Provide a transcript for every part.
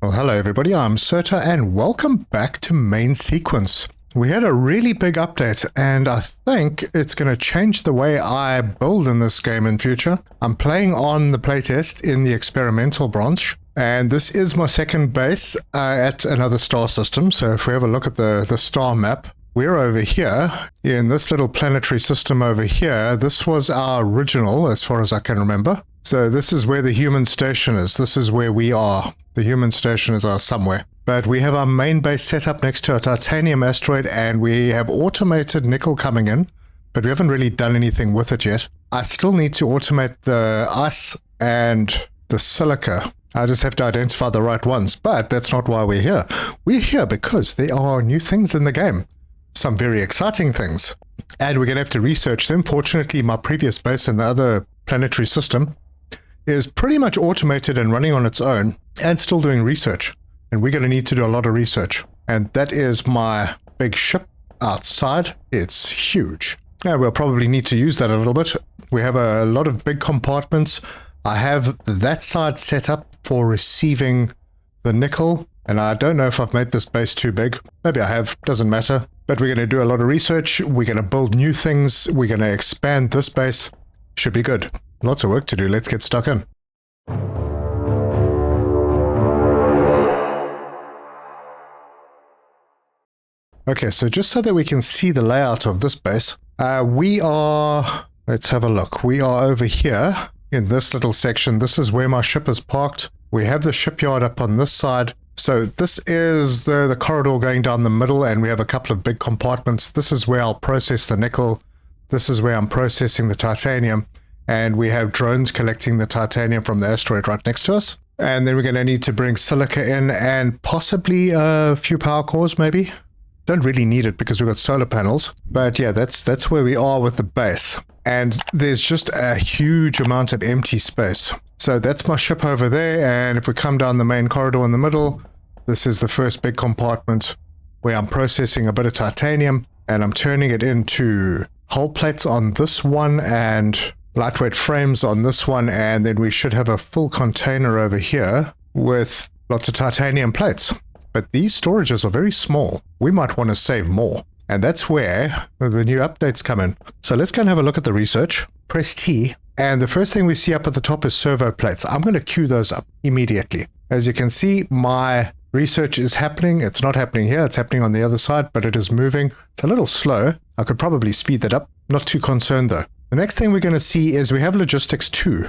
Well, hello everybody, I'm Serta and welcome back to Main Sequence. We had a really big update and I think it's going to change the way I build in this game in future. I'm playing on the playtest in the experimental branch and this is my second base at another star system. So if we have a look at the star map, we're over here in this little planetary system over here. This was our original as far as I can remember. So this is where the human station is. This is where we are. The human station is somewhere. But we have our main base set up next to a titanium asteroid and we have automated nickel coming in, but we haven't really done anything with it yet. I still need to automate the ice and the silica. I just have to identify the right ones, but that's not why we're here. We're here because there are new things in the game. Some very exciting things. And we're going to have to research them. Fortunately, my previous base in the other planetary system is pretty much automated and running on its own and still doing research. And we're going to need to do a lot of research. And that is my big ship outside. It's huge. And we'll probably need to use that a little bit. We have a lot of big compartments. I have that side set up for receiving the nickel. And I don't know if I've made this base too big. Maybe I have, doesn't matter. But we're going to do a lot of research. We're going to build new things. We're going to expand this base. Should be good. Lots of work to do. Let's get stuck in. Okay, so just so that we can see the layout of this base, let's have a look. We are over here in this little section. This is where my ship is parked. We have the shipyard up on this side. So this is the corridor going down the middle, and we have a couple of big compartments. This is where I'll process the nickel. This is where I'm processing the titanium. And we have drones collecting the titanium from the asteroid right next to us. And then we're going to need to bring silica in and possibly a few power cores maybe. Don't really need it because we've got solar panels. But yeah, that's where we are with the base. And there's just a huge amount of empty space. So that's my ship over there. And if we come down the main corridor in the middle, this is the first big compartment where I'm processing a bit of titanium. And I'm turning it into hull plates on this one and lightweight frames on this one, and then we should have a full container over here with lots of titanium plates. But these storages are very small. We might want to save more. And that's where the new updates come in. So let's go and have a look at the research. Press T, and the first thing we see up at the top is servo plates. I'm going to queue those up immediately. As you can see, my research is happening. It's not happening here. It's happening on the other side, but it is moving. It's a little slow. I could probably speed that up. Not too concerned though. The next thing we're going to see is we have logistics 2.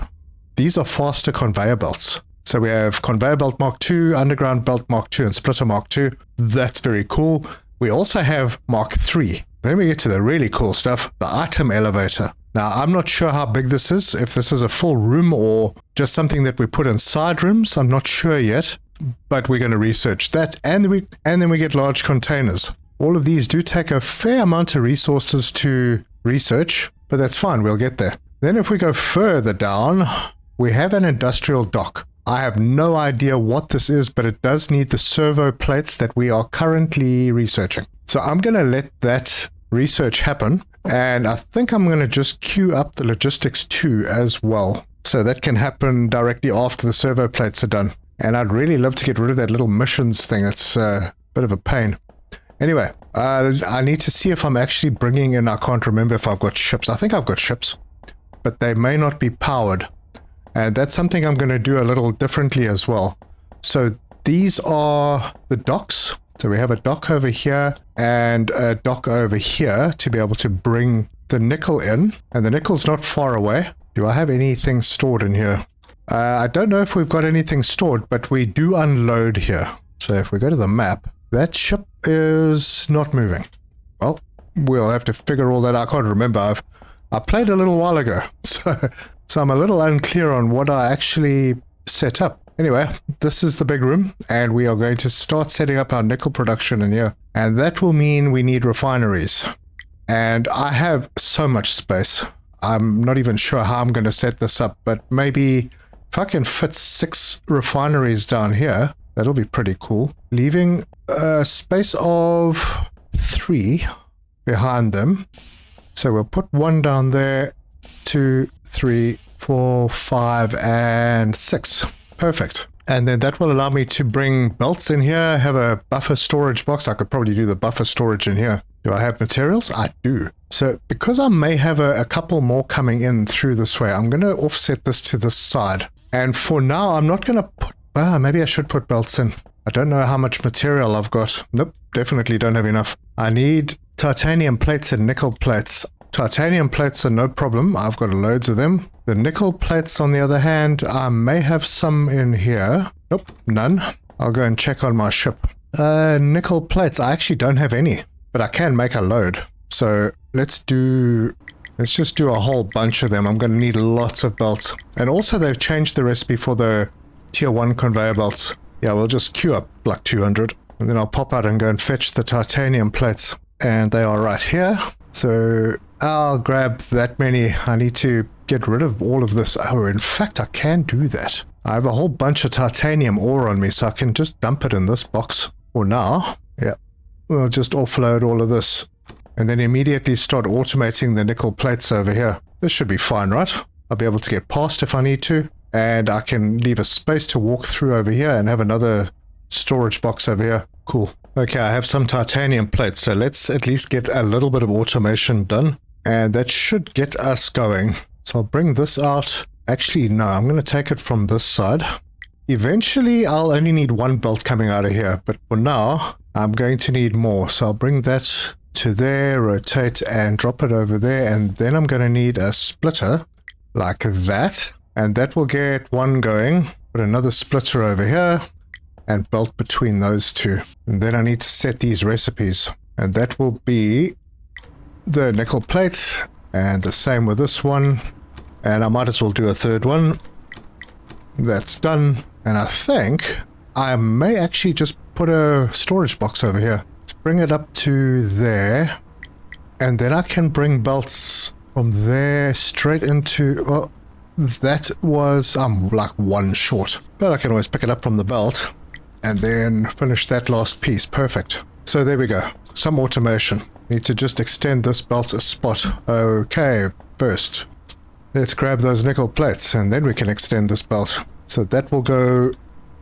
These are faster conveyor belts. So we have conveyor belt Mark II, underground belt Mark II, and splitter Mark II. That's very cool. We also have Mark III. Then we get to the really cool stuff, the item elevator. Now, I'm not sure how big this is, if this is a full room or just something that we put inside rooms. I'm not sure yet, but we're going to research that. And then we get large containers. All of these do take a fair amount of resources to research, but that's fine, we'll get there. Then if we go further down, we have an industrial dock. I have no idea what this is, but it does need the servo plates that we are currently researching. So I'm going to let that research happen, and I think I'm going to just queue up the logistics 2 as well. So that can happen directly after the servo plates are done. And I'd really love to get rid of that little missions thing. It's a bit of a pain. Anyway, I need to see if I'm actually bringing in, I can't remember if I've got ships. I think I've got ships, but they may not be powered. And that's something I'm going to do a little differently as well. So these are the docks. So we have a dock over here and a dock over here to be able to bring the nickel in. And the nickel's not far away. Do I have anything stored in here? I don't know if we've got anything stored, but we do unload here. So if we go to the map, that ship is not moving. Well, we'll have to figure all that out. I can't remember. I played a little while ago, so I'm a little unclear on what I actually set up. Anyway, this is the big room, and we are going to start setting up our nickel production in here. And that will mean we need refineries. And I have so much space. I'm not even sure how I'm going to set this up, but maybe if I can fit 6 refineries down here, that'll be pretty cool. Leaving a space of 3 behind them. So we'll put 1 down there, 2, 3, 4, 5, and 6. Perfect. And then that will allow me to bring belts in here, have a buffer storage box. I could probably do the buffer storage in here. Do I have materials? I do. So because I may have a couple more coming in through this way, I'm going to offset this to this side. And for now, I'm not going to put... maybe I should put belts in. I don't know how much material I've got. Nope, definitely don't have enough. I need titanium plates and nickel plates. Titanium plates are no problem. I've got loads of them. The nickel plates, on the other hand, I may have some in here. Nope, none. I'll go and check on my ship. Nickel plates, I actually don't have any, but I can make a load. So let's just do a whole bunch of them. I'm going to need lots of belts. And also they've changed the recipe for the tier 1 conveyor belts. Yeah, we'll just queue up like 200. And then I'll pop out and go and fetch the titanium plates. And they are right here. So I'll grab that many. I need to get rid of all of this. Oh, in fact, I can do that. I have a whole bunch of titanium ore on me, so I can just dump it in this box. For now, yeah. We'll just offload all of this. And then immediately start automating the nickel plates over here. This should be fine, right? I'll be able to get past if I need to. And I can leave a space to walk through over here and have another storage box over here. Cool. Okay, I have some titanium plates, so let's at least get a little bit of automation done. And that should get us going. So I'll bring this out. Actually, no, I'm going to take it from this side. Eventually, I'll only need one belt coming out of here. But for now, I'm going to need more. So I'll bring that to there, rotate and drop it over there. And then I'm going to need a splitter like that. And that will get one going. Put another splitter over here. And belt between those two. And then I need to set these recipes. And that will be the nickel plate. And the same with this one. And I might as well do a third one. That's done. And I think I may actually just put a storage box over here. Let's bring it up to there. And then I can bring belts from there straight into... Oh, that was... I'm like one short. But I can always pick it up from the belt. And then finish that last piece. Perfect. So there we go. Some automation. Need to just extend this belt a spot. Okay, first. Let's grab those nickel plates and then we can extend this belt. So that will go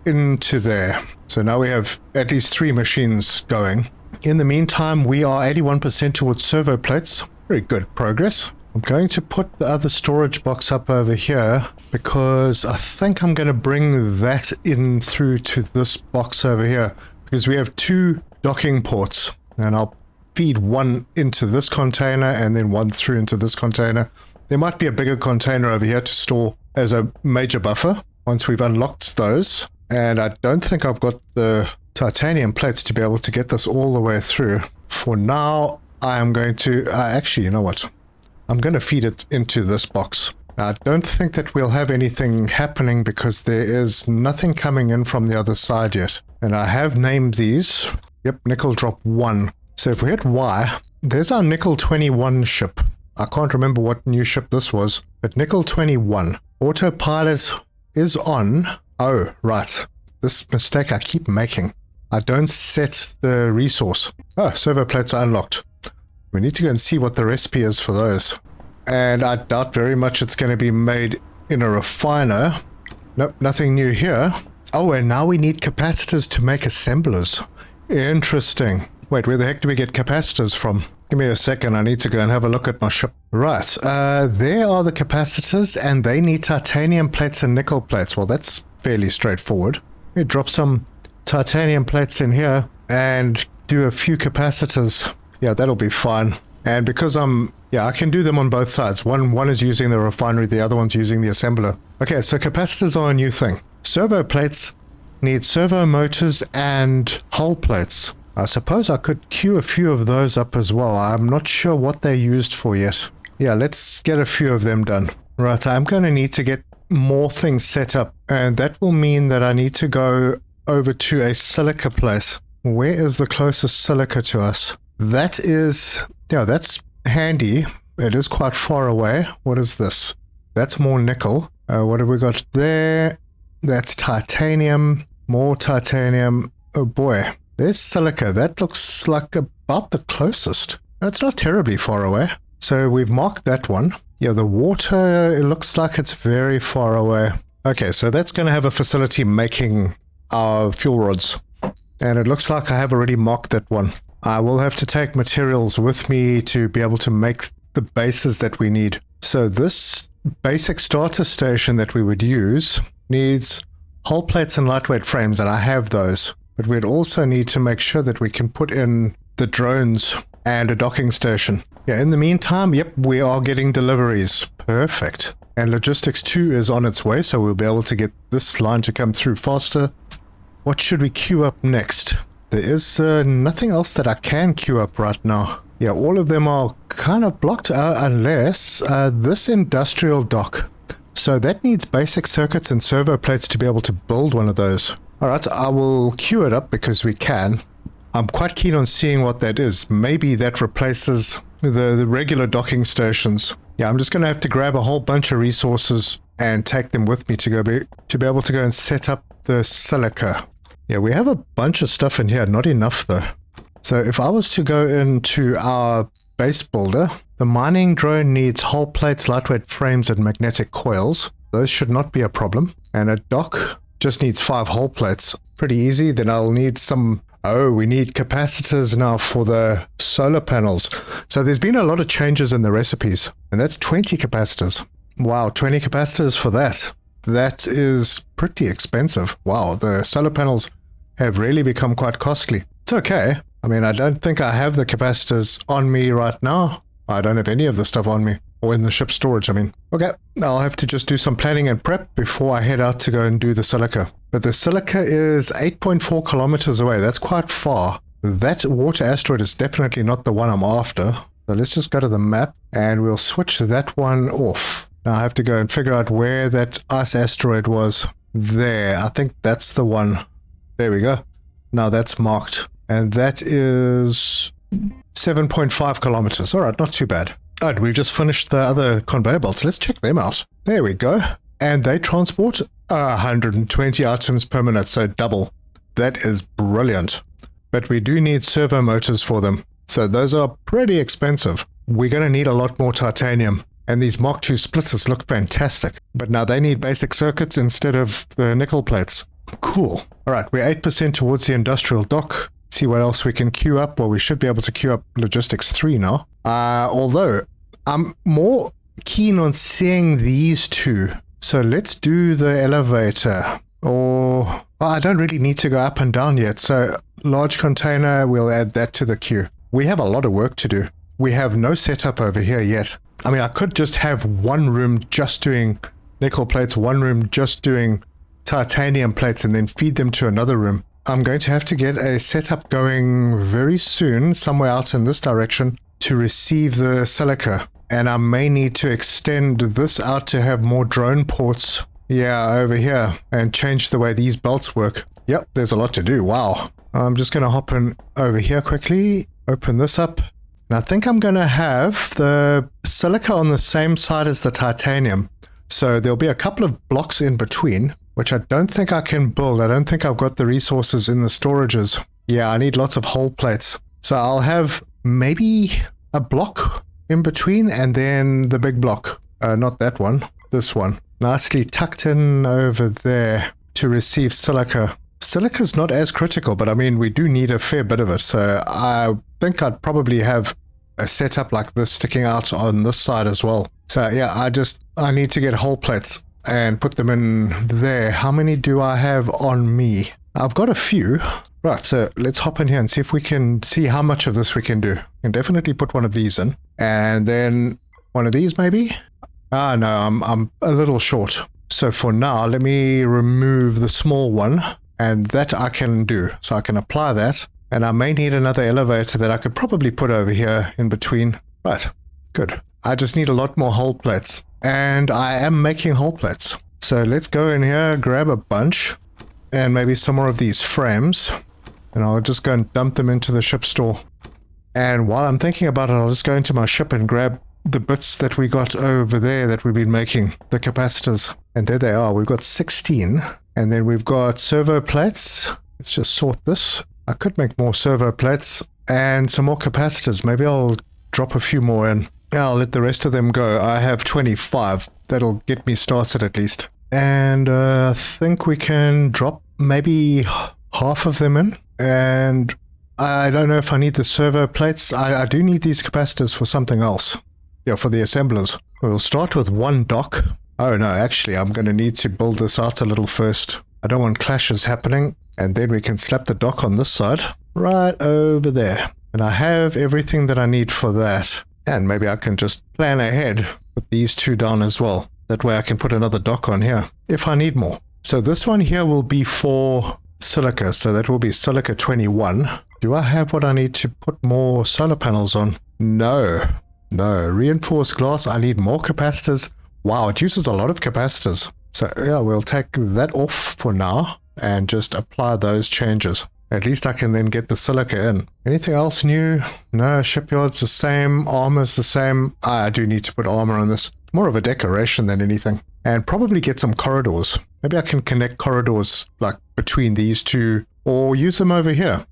into there. So now we have at least 3 machines going. In the meantime, we are 81% towards servo plates. Very good progress. I'm going to put the other storage box up over here because I think I'm going to bring that in through to this box over here because we have 2 docking ports and I'll feed one into this container and then one through into this container. There might be a bigger container over here to store as a major buffer once we've unlocked those. And I don't think I've got the titanium plates to be able to get this all the way through. For now, I am going to... actually, you know what? I'm going to feed it into this box. Now, I don't think that we'll have anything happening because there is nothing coming in from the other side yet. And I have named these. Yep, nickel drop 1. So if we hit Y, there's our nickel 21 ship. I can't remember what new ship this was, but nickel 21. Autopilot is on. Oh, right. This mistake I keep making. I don't set the resource. Oh, servo plates are unlocked. We need to go and see what the recipe is for those. And I doubt very much it's going to be made in a refiner. Nope, nothing new here. Oh, and now we need capacitors to make assemblers. Interesting. Wait, where the heck do we get capacitors from? Give me a second, I need to go and have a look at my ship. Right, there are the capacitors, and they need titanium plates and nickel plates. Well, that's fairly straightforward. Let me drop some titanium plates in here, and do a few capacitors. Yeah, that'll be fine. And because I can do them on both sides. One is using the refinery, the other one's using the assembler. Okay, so capacitors are a new thing. Servo plates need servo motors and hull plates. I suppose I could queue a few of those up as well. I'm not sure what they're used for yet. Yeah, let's get a few of them done. Right, I'm going to need to get more things set up. And that will mean that I need to go over to a silica place. Where is the closest silica to us? That is... yeah, that's handy. It is quite far away. What is this? That's more nickel. What have we got there? That's titanium. More titanium. Oh boy. There's silica. That looks like about the closest. That's not terribly far away. So we've marked that one. Yeah, the water, it looks like it's very far away. Okay, so that's going to have a facility making our fuel rods. And it looks like I have already marked that one. I will have to take materials with me to be able to make the bases that we need. So this basic starter station that we would use needs hull plates and lightweight frames, and I have those. But we'd also need to make sure that we can put in the drones and a docking station. Yeah, in the meantime, yep, we are getting deliveries. Perfect. And logistics 2 is on its way, so we'll be able to get this line to come through faster. What should we queue up next? There is nothing else that I can queue up right now. Yeah, all of them are kind of blocked unless this industrial dock. So that needs basic circuits and servo plates to be able to build one of those. Alright, I will queue it up because we can. I'm quite keen on seeing what that is. Maybe that replaces the regular docking stations. Yeah, I'm just going to have to grab a whole bunch of resources and take them with me to be able to go and set up the silica. Yeah, we have a bunch of stuff in here, not enough though. So if I was to go into our base builder, the mining drone needs hull plates, lightweight frames, and magnetic coils. Those should not be a problem. And a dock just needs 5 hull plates. Pretty easy. Then I'll need some... Oh, we need capacitors now for the solar panels. So there's been a lot of changes in the recipes. And that's 20 capacitors. Wow, 20 capacitors for that. That is pretty expensive. Wow, the solar panels have really become quite costly. It's okay. I mean, I don't think I have the capacitors on me right now. I don't have any of the stuff on me. Or in the ship storage, I mean. Okay, I'll have to just do some planning and prep before I head out to go and do the silica. But the silica is 8.4 kilometers away. That's quite far. That water asteroid is definitely not the one I'm after. So let's just go to the map and we'll switch that one off. Now I have to go and figure out where that ice asteroid was. There, I think that's the one. There we go. Now that's marked. And that is 7.5 kilometers. All right, not too bad. All right, we've just finished the other conveyor belts. Let's check them out. There we go. And they transport 120 items per minute, so double. That is brilliant. But we do need servo motors for them. So those are pretty expensive. We're going to need a lot more titanium. And these Mark II splitters look fantastic. But now they need basic circuits instead of the nickel plates. Cool. All right, we're 8% towards the industrial dock. See what else we can queue up. Well, we should be able to queue up logistics 3 now. Although I'm more keen on seeing these two. So let's do the elevator. Or I don't really need to go up and down yet. So large container, we'll add that to the queue. We have a lot of work to do. We have no setup over here yet. I mean, I could just have one room just doing nickel plates, one room just doing titanium plates, and then feed them to another room. I'm going to have to get a setup going very soon, somewhere out in this direction, to receive the silica. And I may need to extend this out to have more drone ports, yeah, over here, and change the way these belts work. Yep, there's a lot to do. Wow. I'm just going to hop in over here quickly, open this up. And I think I'm going to have the silica on the same side as the titanium. So there'll be a couple of blocks in between, which I don't think I can build. I don't think I've got the resources in the storages. Yeah, I need lots of hull plates. So I'll have maybe a block in between and then the big block. Not that one, this one. Nicely tucked in over there to receive silica. Silica's not as critical, but I mean, we do need a fair bit of it. So I think I'd probably have a setup like this sticking out on this side as well. So yeah, I need to get hull plates and put them in there. How many do I have on me? I've got a few. Right, so let's hop in here and see if we can see how much of this we can do. We can definitely put one of these in. And then one of these maybe? Ah, no, I'm a little short. So for now, let me remove the small one. And that I can do. So I can apply that. And I may need another elevator that I could probably put over here in between. Right, good. I just need a lot more hull plates. And I am making hull plates. So let's go in here, grab a bunch. And maybe some more of these frames. And I'll just go and dump them into the ship store. And while I'm thinking about it, I'll just go into my ship and grab the bits that we got over there that we've been making. The capacitors. And there they are. We've got 16. And then we've got servo plates. Let's just sort this. I could make more servo plates and some more capacitors. Maybe I'll drop a few more in. I'll let the rest of them go. I have 25. That'll get me started at least. And I think we can drop maybe half of them in. And I don't know if I need the servo plates. I do need these capacitors for something else. Yeah, for the assemblers. We'll start with one dock. Oh no, actually I'm going to need to build this out a little first. I don't want clashes happening. And then we can slap the dock on this side. Right over there. And I have everything that I need for that. And maybe I can just plan ahead with these two down as well. That way I can put another dock on here if I need more. So this one here will be for silica. So that will be silica 21. Do I have what I need to put more solar panels on? No. Reinforced glass. I need more capacitors. Wow, it uses a lot of capacitors. So yeah, we'll take that off for now and just apply those changes. At least I can then get the silica in. Anything else new? No, shipyard's the same, armor's the same. I do need to put armor on this. More of a decoration than anything. And probably get some corridors. Maybe I can connect corridors like between these two or use them over here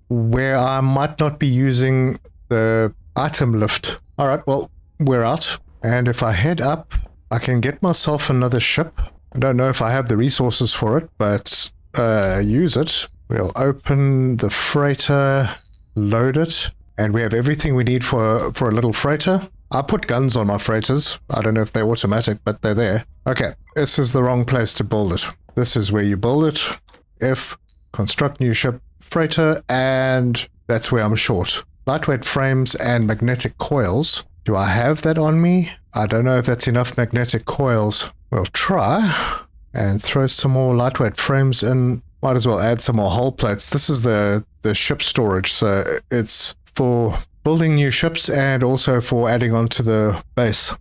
where I might not be using the item lift. All right, well, we're out. And if I head up, I can get myself another ship. I don't know if I have the resources for it, but use it. We'll open the freighter, load it, and we have everything we need for a little freighter. I put guns on my freighters. I don't know if they're automatic, but they're there. Okay, this is the wrong place to build it. This is where you build it. F, construct new ship, freighter, and that's where I'm short. Lightweight frames and magnetic coils. Do I have that on me? I don't know if that's enough magnetic coils. We'll try and throw some more lightweight frames in. Might as well add some more hull plates. This is the ship storage, so it's for building new ships and also for adding on to the base.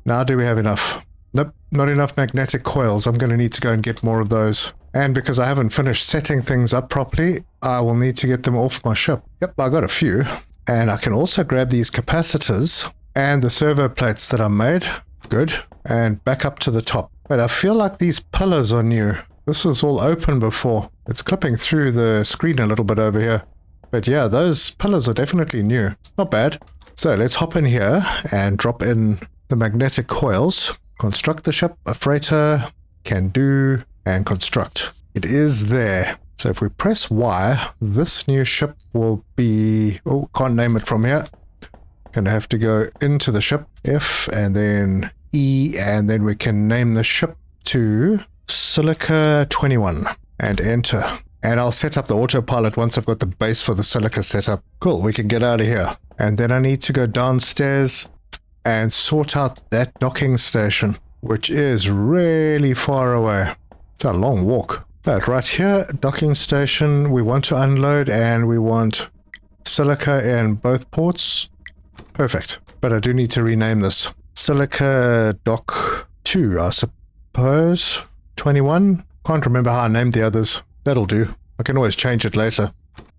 Now, do we have enough? Nope, not enough magnetic coils. I'm going to need to go and get more of those. And because I haven't finished setting things up properly, I will need to get them off my ship. Yep, I got a few. And I can also grab these capacitors and the servo plates that I made. Good. And back up to the top. But I feel like these pillars are new. This was all open before. It's clipping through the screen a little bit over here. But yeah, those pillars are definitely new. Not bad. So let's hop in here and drop in the magnetic coils. Construct the ship, a freighter, can do, and construct. It is there. So if we press Y, this new ship will be... Oh, can't name it from here. Gonna have to go into the ship. F and then E, and then we can name the ship to Silica 21 and enter. And I'll set up the autopilot once I've got the base for the silica set up. Cool, we can get out of here. And then I need to go downstairs and sort out that docking station, which is really far away. It's a long walk. But right here, docking station, we want to unload and we want silica in both ports. Perfect. But I do need to rename this. Silica Dock 2, I suppose. 21. Can't remember how I named the others. That'll do. I can always change it later.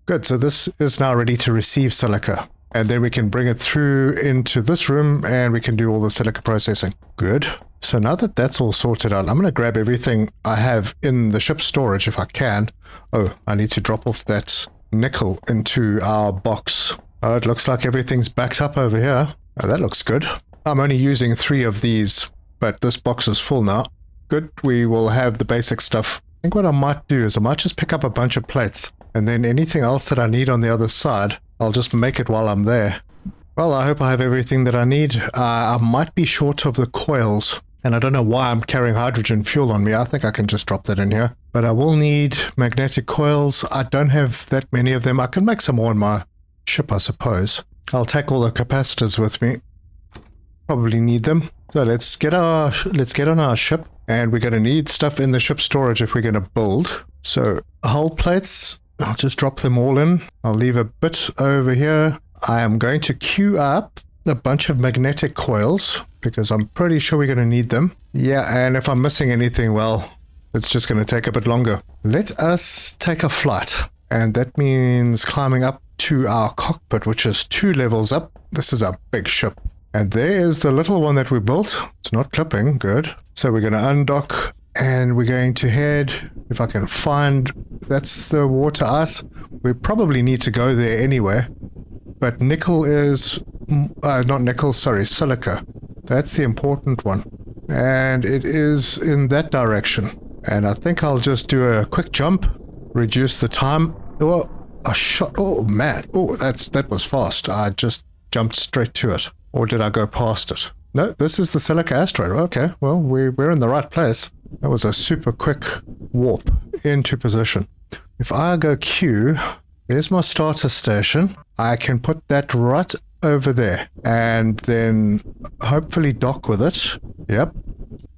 Good, so this is now ready to receive silica. And then we can bring it through into this room and we can do all the silica processing. Good. So now that that's all sorted out, I'm going to grab everything I have in the ship storage if I can. Oh, I need to drop off that nickel into our box. Oh, it looks like everything's backed up over here. Oh, that looks good. I'm only using 3 of these, but this box is full now. Good, we will have the basic stuff. I think what I might do is I might just pick up a bunch of plates, and then anything else that I need on the other side, I'll just make it while I'm there. Well, I hope I have everything that I need. I might be short of the coils, and I don't know why I'm carrying hydrogen fuel on me. I think I can just drop that in here. But I will need magnetic coils. I don't have that many of them. I can make some more on my ship, I suppose. I'll take all the capacitors with me. Probably need them. So let's get on our ship, and we're going to need stuff in the ship storage if we're going to build. So hull plates, I'll just drop them all in. I'll leave a bit over here. I am going to queue up a bunch of magnetic coils because I'm pretty sure we're going to need them. Yeah, and if I'm missing anything, well, it's just going to take a bit longer. Let us take a flight, and that means climbing up to our cockpit, which is 2 levels up. This is a big ship. And there's the little one that we built. It's not clipping. Good. So we're going to undock and we're going to head, if I can find, that's the water ice. We probably need to go there anyway. But nickel is, not nickel, sorry, silica. That's the important one. And it is in that direction. And I think I'll just do a quick jump, reduce the time. Oh, a shot. Oh, man. Oh, that was fast. I just jumped straight to it. Or did I go past it? No, this is the Silica asteroid. Okay, well, we're in the right place. That was a super quick warp into position. If I go Q, there's my starter station. I can put that right over there and then hopefully dock with it. Yep.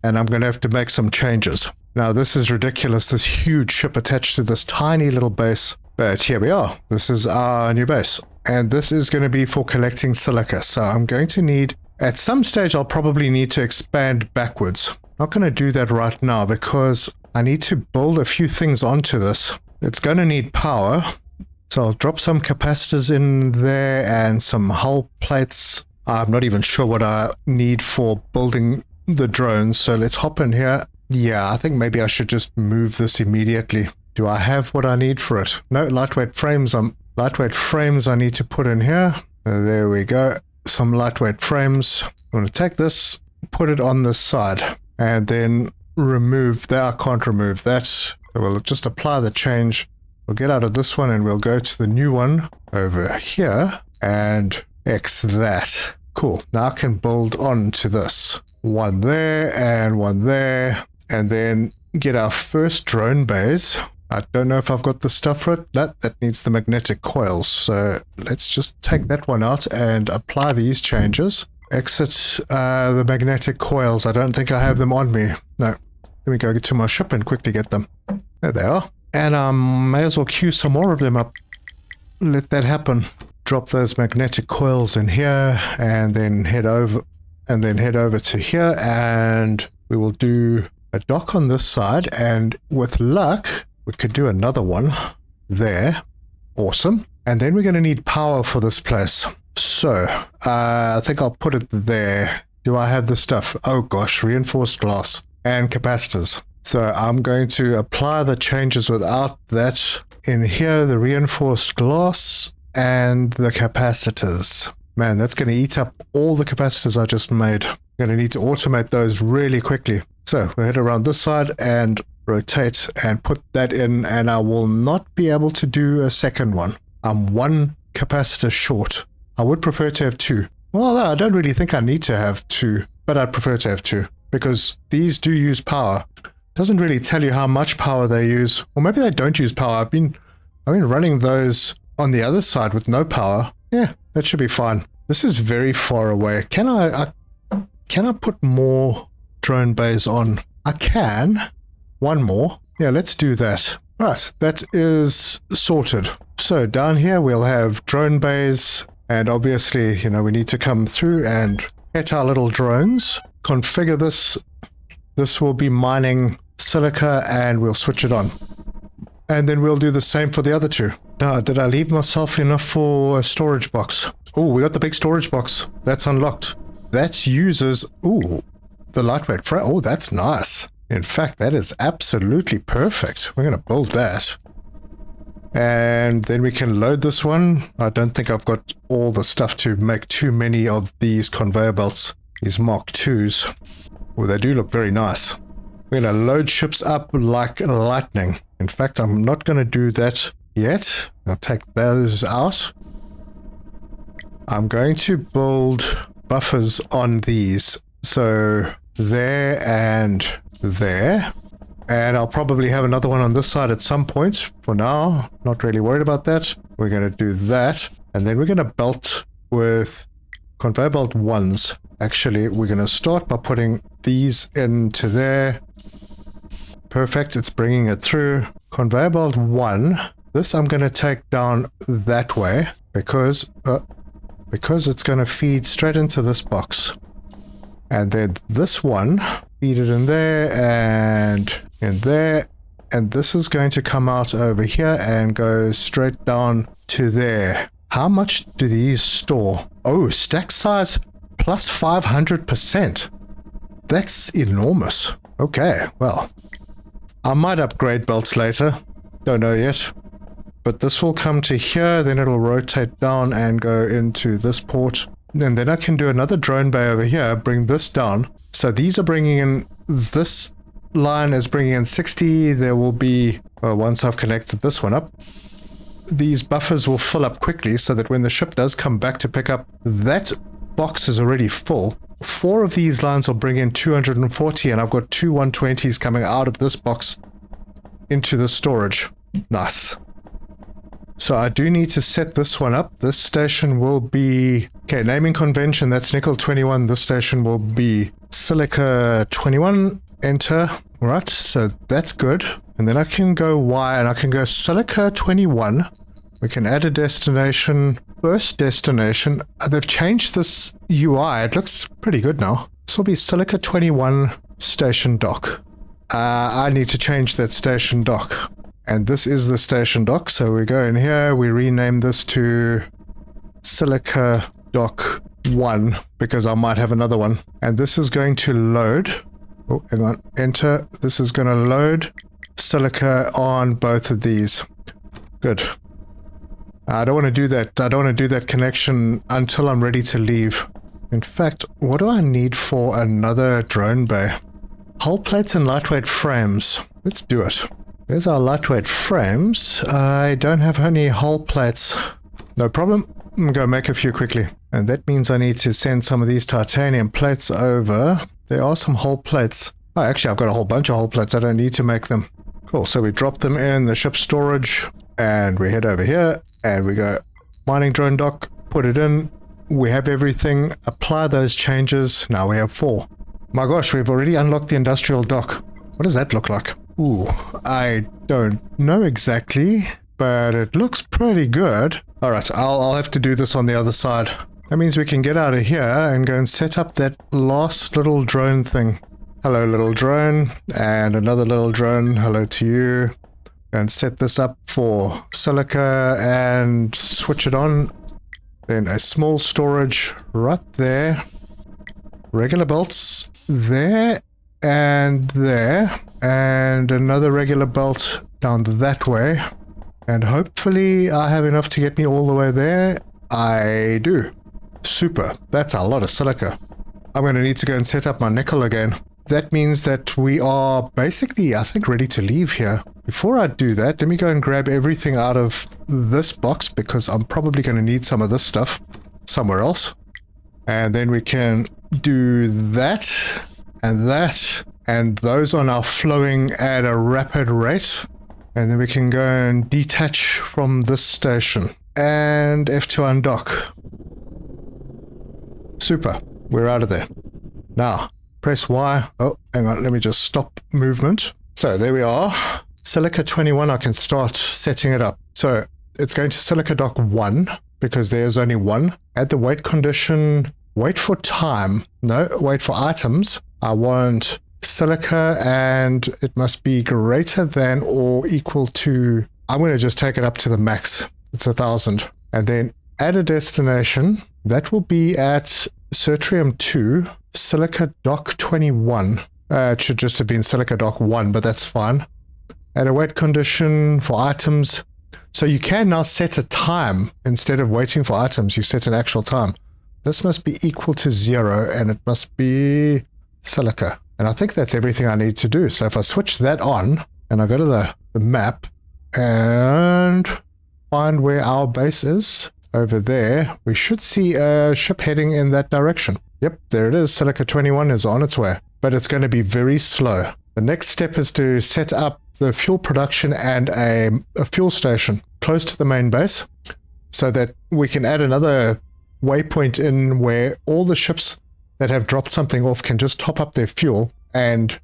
And I'm going to have to make some changes. Now, this is ridiculous, this huge ship attached to this tiny little base. But here we are. This is our new base. And this is going to be for collecting silica. So I'm going to need, at some stage, I'll probably need to expand backwards. Not going to do that right now because I need to build a few things onto this. It's going to need power. So I'll drop some capacitors in there and some hull plates. I'm not even sure what I need for building the drones. So let's hop in here. Yeah, I think maybe I should just move this immediately. Do I have what I need for it? No, lightweight frames. Lightweight frames I need to put in here. There we go. Some lightweight frames. I'm going to take this, put it on this side, and then remove that. I can't remove that. So we'll just apply the change. We'll get out of this one and we'll go to the new one over here and X that. Cool. Now I can build on to this. One there and one there. And then get our first drone base. I don't know if I've got the stuff for it. That needs the magnetic coils. So let's just take that one out and apply these changes. Exit the magnetic coils. I don't think I have them on me. No. Let me go to my ship and quickly get them. There they are. And I may as well queue some more of them up. Let that happen. Drop those magnetic coils in here and then head over to here, and we will do a dock on this side, and with luck we could do another one there. Awesome. And then we're going to need power for this place. So I think I'll put it there. Do I have the stuff? Oh gosh, reinforced glass and capacitors. So I'm going to apply the changes without that in here, the reinforced glass and the capacitors. Man, that's going to eat up all the capacitors I just made. I'm going to need to automate those really quickly. So we'll head around this side and rotate and put that in, and I will not be able to do a second one. I'm one capacitor short. I would prefer to have two. Well, I don't really think I need to have two, but I'd prefer to have two because these do use power. Doesn't really tell you how much power they use, or maybe they don't use power. I've been running those on the other side with no power. Yeah, that should be fine. This is very far away. Can I put more drone bays on? I can. One more. Yeah, let's do that. Right, that is sorted. So down here we'll have drone bays, and obviously, we need to come through and get our little drones. Configure this. This will be mining silica, and we'll switch it on. And then we'll do the same for the other two. Now, did I leave myself enough for a storage box? Oh, we got the big storage box. That's unlocked. That uses, the lightweight frame. Oh, that's nice. In fact, that is absolutely perfect. We're going to build that. And then we can load this one. I don't think I've got all the stuff to make too many of these conveyor belts. These Mark IIs. Oh, they do look very nice. We're going to load ships up like lightning. In fact, I'm not going to do that yet. I'll take those out. I'm going to build buffers on these. So there and there. And I'll probably have another one on this side at some point. For now, not really worried about that. We're going to do that. And then we're going to belt with conveyor belt 1s. Actually, we're going to start by putting these into there. Perfect, it's bringing it through. Conveyor belt 1. This I'm going to take down that way because it's going to feed straight into this box. And then this one, feed it in there and in there. And this is going to come out over here and go straight down to there. How much do these store? Oh, stack size plus 500%. That's enormous. Okay, well, I might upgrade belts later. Don't know yet. But this will come to here, then it'll rotate down and go into this port. And then I can do another drone bay over here, bring this down. So these are bringing in, this line is bringing in 60. There will be, well, once I've connected this one up, these buffers will fill up quickly so that when the ship does come back to pick up, that box is already full. 4 of these lines will bring in 240, and I've got 2 120s coming out of this box into the storage. Nice. So I do need to set this one up. This station will be, okay, naming convention, that's nickel 21. This station will be silica 21. Enter. Right, so that's good. And then I can go Y and I can go silica 21. We can add a destination, first destination. They've changed this UI. It looks pretty good now. This will be silica 21 station dock. I need to change that station dock. And this is the station dock. So we go in here, we rename this to silica dock 1 because I might have another one. And this is going to load. Oh, hang on. Enter. This is going to load silica on both of these. Good. I don't want to do that. I don't want to do that connection until I'm ready to leave. In fact, what do I need for another drone bay? Hull plates and lightweight frames. Let's do it. There's our lightweight frames. I don't have any hull plates. No problem. I'm going to make a few quickly. And that means I need to send some of these titanium plates over. There are some hull plates. Oh, actually, I've got a whole bunch of hull plates. I don't need to make them. Cool. So we drop them in the ship storage and we head over here and we go mining drone dock, put it in. We have everything. Apply those changes. Now we have 4. My gosh, we've already unlocked the industrial dock. What does that look like? Ooh, I don't know exactly, but it looks pretty good. All right, I'll have to do this on the other side. That means we can get out of here and go and set up that last little drone thing. Hello, little drone, and another little drone. Hello to you. And set this up for silica and switch it on. Then a small storage right there. Regular belts there and there. And another regular belt down that way. And hopefully I have enough to get me all the way there. I do. Super. That's a lot of silica. I'm going to need to go and set up my nickel again. That means that we are basically, I think, ready to leave here. Before I do that, let me go and grab everything out of this box because I'm probably going to need some of this stuff somewhere else. And then we can do that and that. And those are now flowing at a rapid rate. And then we can go and detach from this station. And F2 undock. Super. We're out of there. Now, press Y. Oh, hang on. Let me just stop movement. So there we are. Silica 21, I can start setting it up. So it's going to silica dock 1 because there's only 1. Add the wait condition. Wait for time. No, wait for items. I want silica and it must be greater than or equal to, I'm going to just take it up to the max. It's 1,000. And then add a destination. That will be at Certrium 2, silica dock 21. It should just have been silica dock 1, but that's fine. Add a wait condition for items. So you can now set a time. Instead of waiting for items, you set an actual time. This must be equal to 0 and it must be silica. And I think that's everything I need to do. So if I switch that on and I go to the map and find where our base is over there, we should see a ship heading in that direction. Yep, there it is. Silica 21 is on its way, but it's going to be very slow. The next step is to set up the fuel production and a fuel station close to the main base so that we can add another waypoint in where all the ships that have dropped something off can just top up their fuel and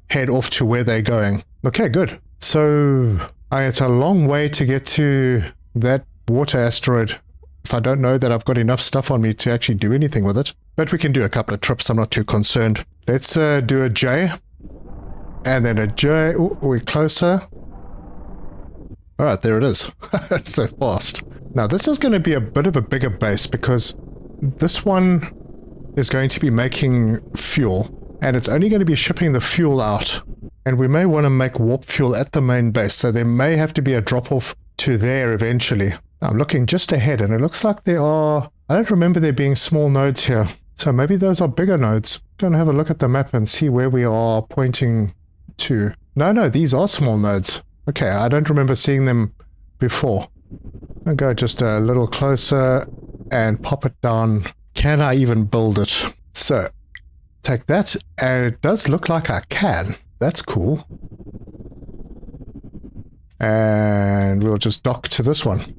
head off to where they're going. Okay, good. So it's a long way to get to that water asteroid if I don't know that I've got enough stuff on me to actually do anything with it. But we can do a couple of trips. I'm not too concerned. Let's do a J. And then a J. Ooh, we're closer. All right, there it is. It's so fast. Now, this is going to be a bit of a bigger base because this one is going to be making fuel. And it's only going to be shipping the fuel out. And we may want to make warp fuel at the main base. So there may have to be a drop-off to there eventually. I'm looking just ahead and it looks like there are, I don't remember there being small nodes here. So maybe those are bigger nodes. Going to have a look at the map and see where we are pointing to. No, these are small nodes. Okay, I don't remember seeing them before. I'll go just a little closer and pop it down. Can I even build it? So, take that, and it does look like I can. That's cool. And we'll just dock to this one.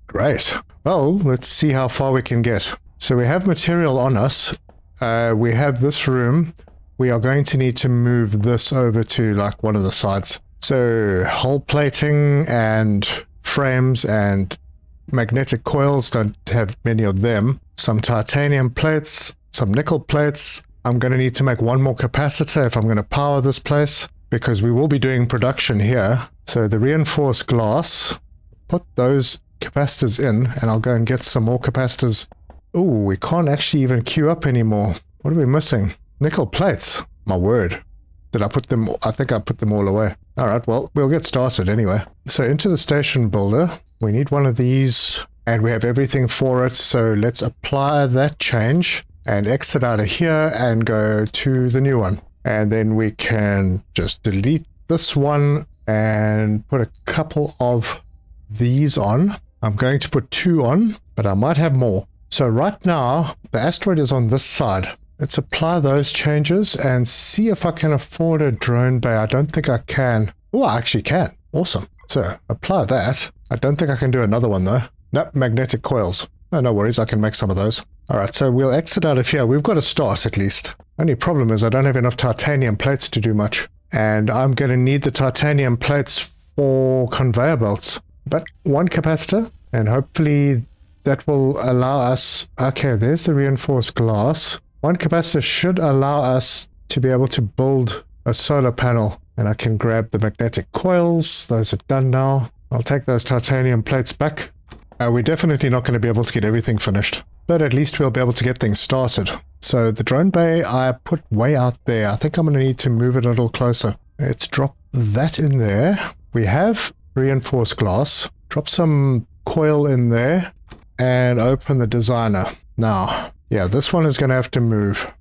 Great. Well, let's see how far we can get. So we have material on us. We have this room. We are going to need to move this over to like one of the sides. So hull plating and frames and magnetic coils, don't have many of them. Some titanium plates, some nickel plates. I'm going to need to make one more capacitor if I'm going to power this place, because we will be doing production here. So the reinforced glass, put those capacitors in, and I'll go and get some more capacitors. Oh, we can't actually even queue up anymore. What are we missing? Nickel plates. My word. Did I put them? I think I put them all away. All right, well, we'll get started anyway. So into the station builder, we need one of these, and we have everything for it. So let's apply that change and exit out of here and go to the new one. And then we can just delete this one and put a couple of these on. I'm going to put 2 on, but I might have more. So right now, the asteroid is on this side. Let's apply those changes and see if I can afford a drone bay. I don't think I can. Oh, I actually can. Awesome. So apply that. I don't think I can do another one though. Nope, magnetic coils. Oh, no worries, I can make some of those. All right, so we'll exit out of here. We've got a start at least. Only problem is I don't have enough titanium plates to do much. And I'm going to need the titanium plates for conveyor belts. But one capacitor, and hopefully that will allow us... Okay, there's the reinforced glass. One capacitor should allow us to be able to build a solar panel. And I can grab the magnetic coils. Those are done now. I'll take those titanium plates back. We're definitely not going to be able to get everything finished. But at least we'll be able to get things started. So the drone bay I put way out there. I think I'm going to need to move it a little closer. Let's drop that in there. We have reinforced glass. Drop some coil in there. And open the designer. Now, yeah, this one is going to have to move.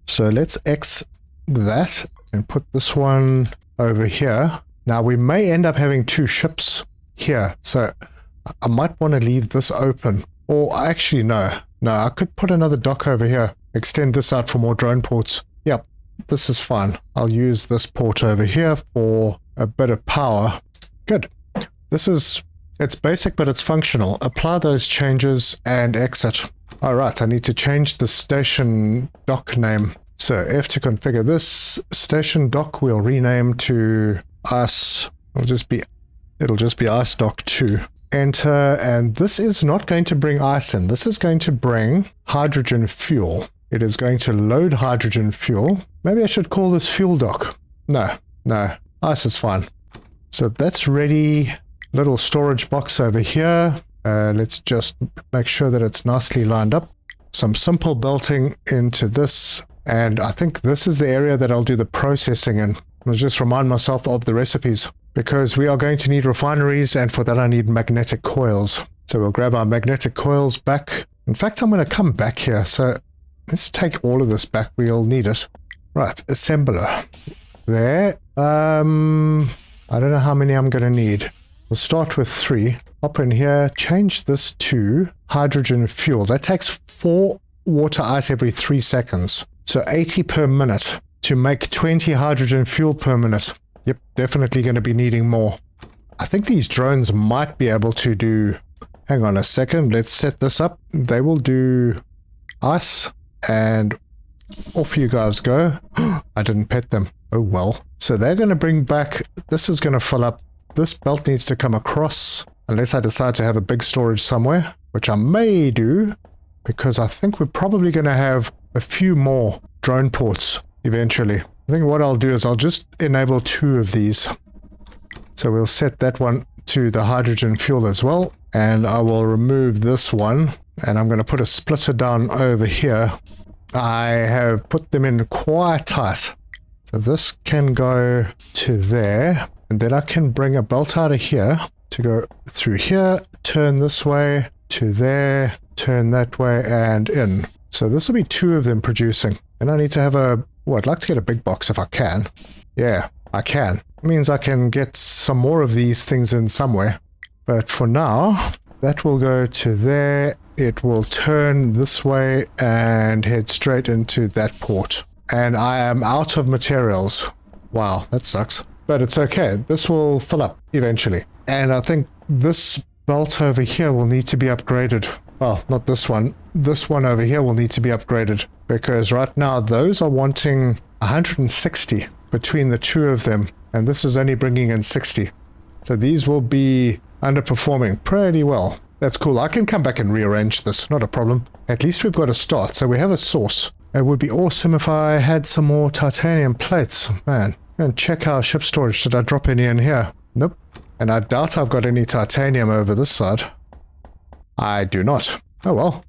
So let's X that and put this one over here. Now we may end up having 2 ships here. So I might want to leave this open. Or actually, no, I could put another dock over here. Extend this out for more drone ports. Yep, this is fine. I'll use this port over here for a bit of power. Good. It's basic, but it's functional. Apply those changes and exit. All right, I need to change the station dock name. So F to configure this. Station dock we'll rename to ice. It'll just be ice dock 2. Enter, and this is not going to bring ice in. This is going to bring hydrogen fuel. It is going to load hydrogen fuel. Maybe I should call this fuel dock. No, ice is fine. So that's ready. Little storage box over here. Let's just make sure that it's nicely lined up. Some simple belting into this. And I think this is the area that I'll do the processing in. I'll just remind myself of the recipes, because we are going to need refineries, and for that I need magnetic coils. So we'll grab our magnetic coils back. In fact, I'm going to come back here. So let's take all of this back. We'll need it. Right, assembler. There. I don't know how many I'm going to need. We'll start with 3. Hop in here, change this to hydrogen fuel. That takes 4 water ice every 3 seconds. So 80 per minute to make 20 hydrogen fuel per minute. Yep, definitely going to be needing more. I think these drones might be able to do... Hang on a second, let's set this up. They will do ice, and off you guys go. I didn't pet them. Oh well. So they're going to bring back... This is going to fill up. This belt needs to come across, unless I decide to have a big storage somewhere, which I may do, because I think we're probably going to have a few more drone ports eventually. I think what I'll do is I'll just enable 2 of these. So we'll set that one to the hydrogen fuel as well. And I will remove this one. And I'm going to put a splitter down over here. I have put them in quite tight. So this can go to there. And then I can bring a belt out of here to go through here, turn this way to there, turn that way and in. So this will be 2 of them producing. And I need to have a, well, I'd like to get a big box if I can. Yeah, I can. It means I can get some more of these things in somewhere. But for now, that will go to there. It will turn this way and head straight into that port. And I am out of materials. Wow, that sucks. But it's okay. This will fill up eventually. And I think this belt over here will need to be upgraded. Well, not this one. This one over here will need to be upgraded. Because right now, those are wanting 160 between the 2 of them. And this is only bringing in 60. So these will be underperforming pretty well. That's cool. I can come back and rearrange this. Not a problem. At least we've got a start. So we have a source. It would be awesome if I had some more titanium plates. Man. And check our ship storage. Did I drop any in here? Nope. And I doubt I've got any titanium over this side. I do not. Oh well.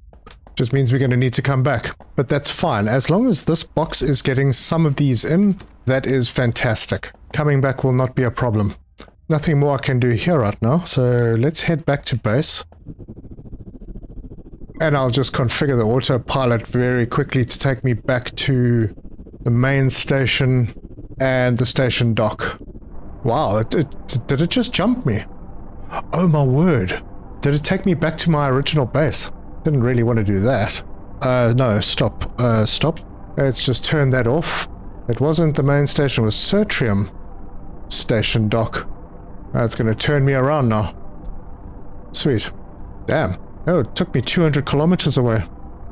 Just means we're going to need to come back. But that's fine. As long as this box is getting some of these in, that is fantastic. Coming back will not be a problem. Nothing more I can do here right now. So let's head back to base. And I'll just configure the autopilot very quickly to take me back to the main station and the station dock. Wow, did it just jump me? Oh my word. Did it take me back to my original base? Didn't really want to do that. No, stop. Stop. Let's just turn that off. It wasn't the main station, it was Sertrium station dock. It's going to turn me around now. Sweet. Damn. Oh, it took me 200 kilometers away.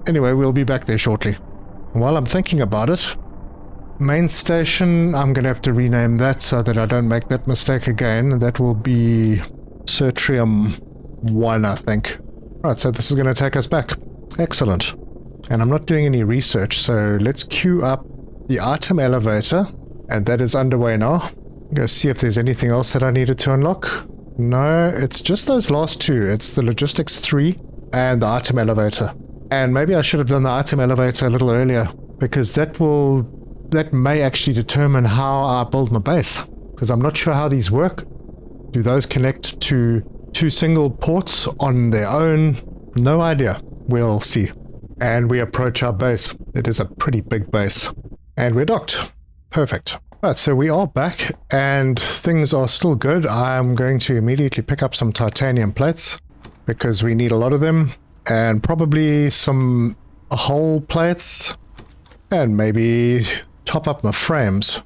Anyway, we'll be back there shortly. While I'm thinking about it, main station, I'm going to have to rename that so that I don't make that mistake again. That will be Sertrium 1, I think. Right, so this is going to take us back. Excellent. And I'm not doing any research, so let's queue up the item elevator, and that is underway now. Go see if there's anything else that I needed to unlock. No, it's just those last 2. It's the logistics 3 and the item elevator. And maybe I should have done the item elevator a little earlier, because that may actually determine how I build my base. Because I'm not sure how these work. Do those connect to 2 single ports on their own? No idea. We'll see. And we approach our base. It is a pretty big base. And we're docked. Perfect. Right, so we are back and things are still good. I'm going to immediately pick up some titanium plates because we need a lot of them, and probably some hull plates, and maybe top up my frames.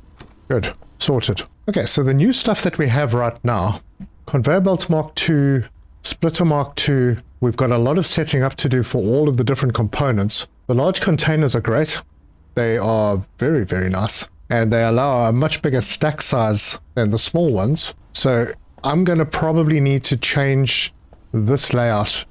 Good. Sorted. Okay, so the new stuff that we have right now: conveyor belt Mark II, splitter Mark II. We've got a lot of setting up to do for all of the different components. The large containers are great. They are very, very nice. And they allow a much bigger stack size than the small ones. So I'm going to probably need to change this layout.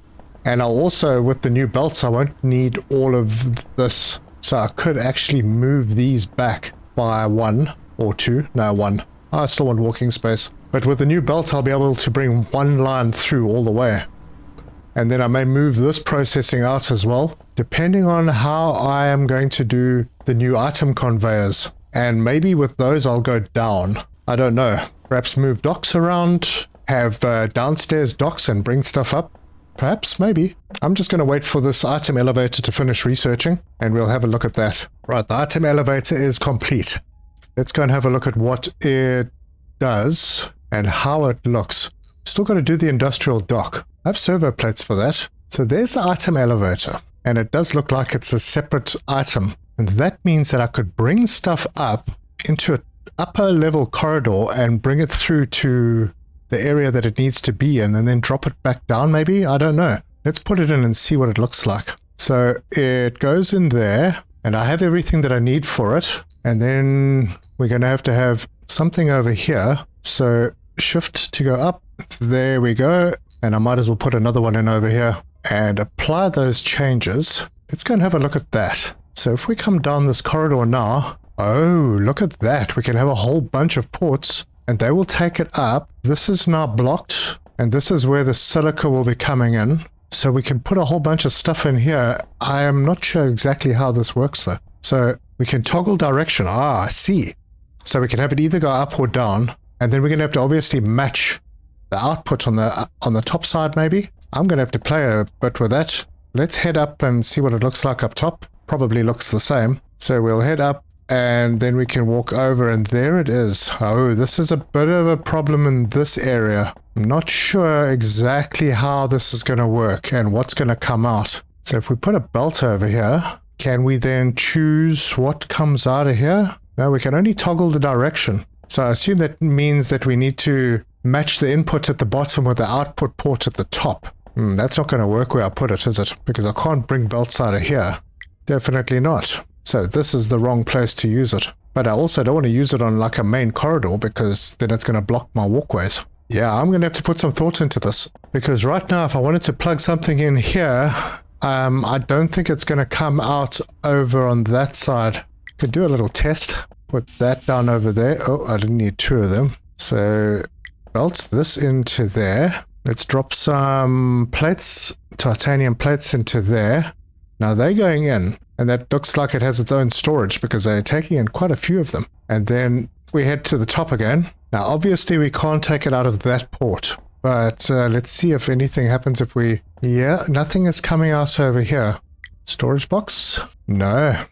And I'll also, with the new belts, I won't need all of this. So I could actually move these back by 1 or 2. No, 1. I still want walking space. But with the new belt, I'll be able to bring 1 line through all the way. And then I may move this processing out as well, depending on how I am going to do the new item conveyors. And maybe with those I'll go down. I don't know. Perhaps move docks around, have downstairs docks and bring stuff up. Perhaps, maybe. I'm just going to wait for this item elevator to finish researching, and we'll have a look at that. Right, the item elevator is complete. Let's go and have a look at what it does and how it looks. Still got to do the industrial dock. I have servo plates for that. So there's the item elevator, and it does look like it's a separate item. And that means that I could bring stuff up into an upper level corridor and bring it through to the area that it needs to be in, and then drop it back down maybe? I don't know. Let's put it in and see what it looks like. So it goes in there, and I have everything that I need for it. And then we're going to have something over here. So shift to go up. There we go. And I might as well put another one in over here and apply those changes. Let's go and have a look at that. So if we come down this corridor now, oh, look at that. We can have a whole bunch of ports, and they will take it up. This is now blocked, and this is where the silica will be coming in. So we can put a whole bunch of stuff in here. I am not sure exactly how this works though. So we can toggle direction. Ah, I see. So we can have it either go up or down, and then we're going to have to obviously match output on the top side maybe. I'm going to have to play a bit with that. Let's head up and see what it looks like up top. Probably looks the same. So we'll head up and then we can walk over and there it is. Oh, this is a bit of a problem in this area. I'm not sure exactly how this is going to work and what's going to come out. So if we put a belt over here, can we then choose what comes out of here? No, we can only toggle the direction. So I assume that means that we need to match the input at the bottom with the output port at the top. That's not going to work where I put it, is it? Because I can't bring belts out of here. Definitely not. So this is the wrong place to use it. But I also don't want to use it on like a main corridor because then it's going to block my walkways. Yeah, I'm going to have to put some thought into this. Because right now, if I wanted to plug something in here, I don't think it's going to come out over on that side. Could do a little test. Put that down over there. Oh, I didn't need two of them. So belt this into there. Let's drop some plates, titanium plates into there. Now they're going in, and that looks like it has its own storage because they're taking in quite a few of them. And then we head to the top again. Now obviously we can't take it out of that port, but let's see if anything happens if we... Yeah, nothing is coming out over here. Storage box? No.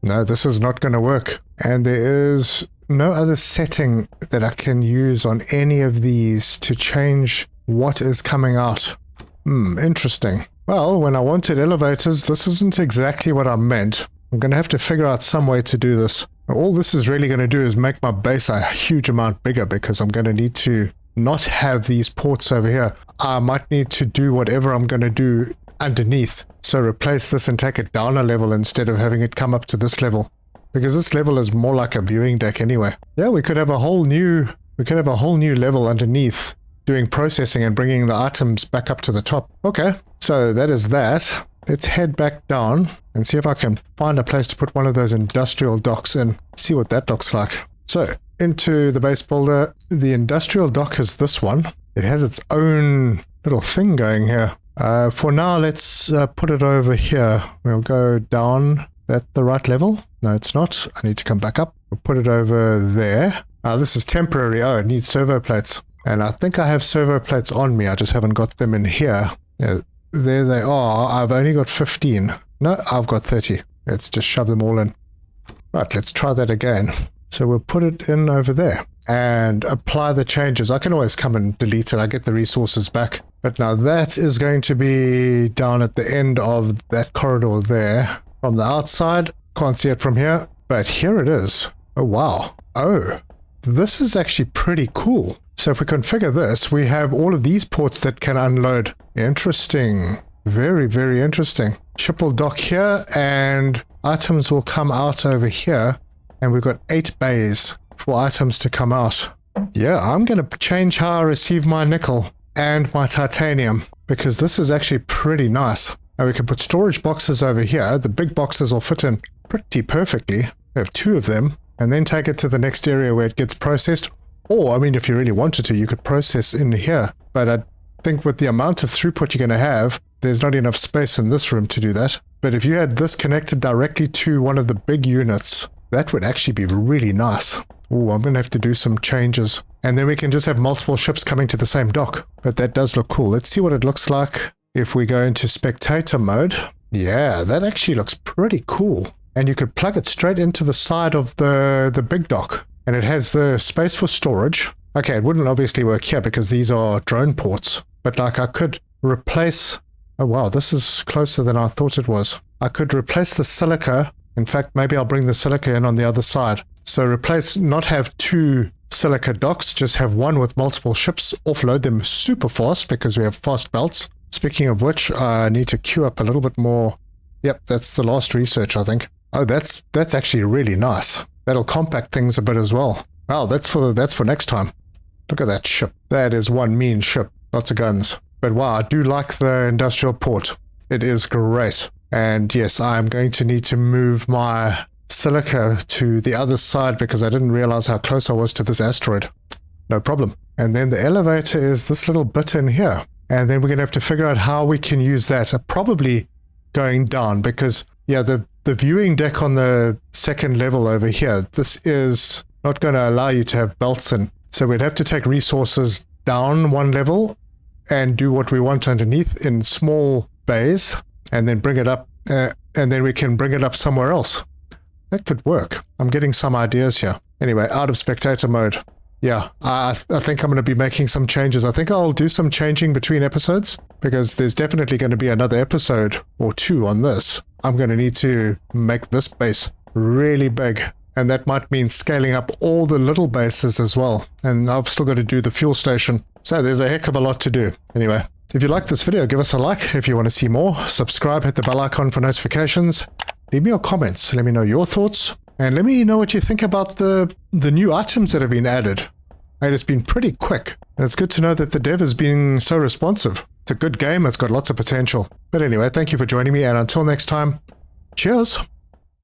No, this is not going to work. And there is no other setting that I can use on any of these to change what is coming out. Interesting. Well, when I wanted elevators, this isn't exactly what I meant. I'm going to have to figure out some way to do this. All this is really going to do is make my base a huge amount bigger because I'm going to need to not have these ports over here. I might need to do whatever I'm going to do underneath. So replace this and take it down a level instead of having it come up to this level. Because this level is more like a viewing deck anyway. Yeah, we could have a whole new level underneath doing processing and bringing the items back up to the top. Okay, so that is that. Let's head back down and see if I can find a place to put one of those industrial docks in. See what that looks like. So, into the base builder. The industrial dock is this one. It has its own little thing going here. For now, let's put it over here. We'll go down. That the right level? No, it's not. I need to come back up. We'll put it over there. This is temporary. Oh, it needs servo plates. And I think I have servo plates on me. I just haven't got them in here. Yeah, there they are. I've only got 15. No, I've got 30. Let's just shove them all in. Right, let's try that again. So we'll put it in over there and apply the changes. I can always come and delete it. I get the resources back. But now that is going to be down at the end of that corridor there. From the outside, can't see it from here, but here it is. Oh, wow. Oh, this is actually pretty cool. So if we configure this, we have all of these ports that can unload. Interesting. Very, very interesting. Ship will dock here and items will come out over here. And we've got 8 bays for items to come out. Yeah, I'm going to change how I receive my nickel and my titanium because this is actually pretty nice. Now we can put storage boxes over here. The big boxes will fit in pretty perfectly. We have 2 of them and then take it to the next area where it gets processed. Or, I mean, if you really wanted to, you could process in here. But I think with the amount of throughput you're going to have, there's not enough space in this room to do that. But if you had this connected directly to one of the big units, that would actually be really nice. Oh, I'm going to have to do some changes. And then we can just have multiple ships coming to the same dock. But that does look cool. Let's see what it looks like if we go into spectator mode. Yeah, that actually looks pretty cool. And you could plug it straight into the side of the big dock. And it has the space for storage. Okay, it wouldn't obviously work here because these are drone ports. But like I could replace... Oh wow, this is closer than I thought it was. I could replace the silica. In fact, maybe I'll bring the silica in on the other side. So replace, not have 2 silica docks, just have one with multiple ships. Offload them super fast because we have fast belts. Speaking of which, I need to queue up a little bit more. Yep, that's the last research, I think. Oh, that's actually really nice. That'll compact things a bit as well. Wow, that's for next time. Look at that ship. That is one mean ship. Lots of guns. But wow, I do like the industrial port. It is great. And yes, I'm going to need to move my silica to the other side because I didn't realize how close I was to this asteroid. No problem. And then the elevator is this little bit in here. And then we're going to have to figure out how we can use that. Probably going down because, yeah, the viewing deck on the second level over here, this is not going to allow you to have belts in. So we'd have to take resources down one level and do what we want underneath in small bays, and then bring it up, and then we can bring it up somewhere else. That could work. I'm getting some ideas here. Anyway, out of spectator mode. Yeah, I think I'm going to be making some changes. I think I'll do some changing between episodes, because there's definitely going to be another episode or two on this. I'm going to need to make this base really big, and that might mean scaling up all the little bases as well. And I've still got to do the fuel station. So there's a heck of a lot to do. Anyway, if you like this video, give us a like. If you want to see more, subscribe, hit the bell icon for notifications. Leave me your comments. Let me know your thoughts. And let me know what you think about the new items that have been added. And it's been pretty quick. And it's good to know that the dev is being so responsive. It's a good game. It's got lots of potential. But anyway, thank you for joining me. And until next time, cheers.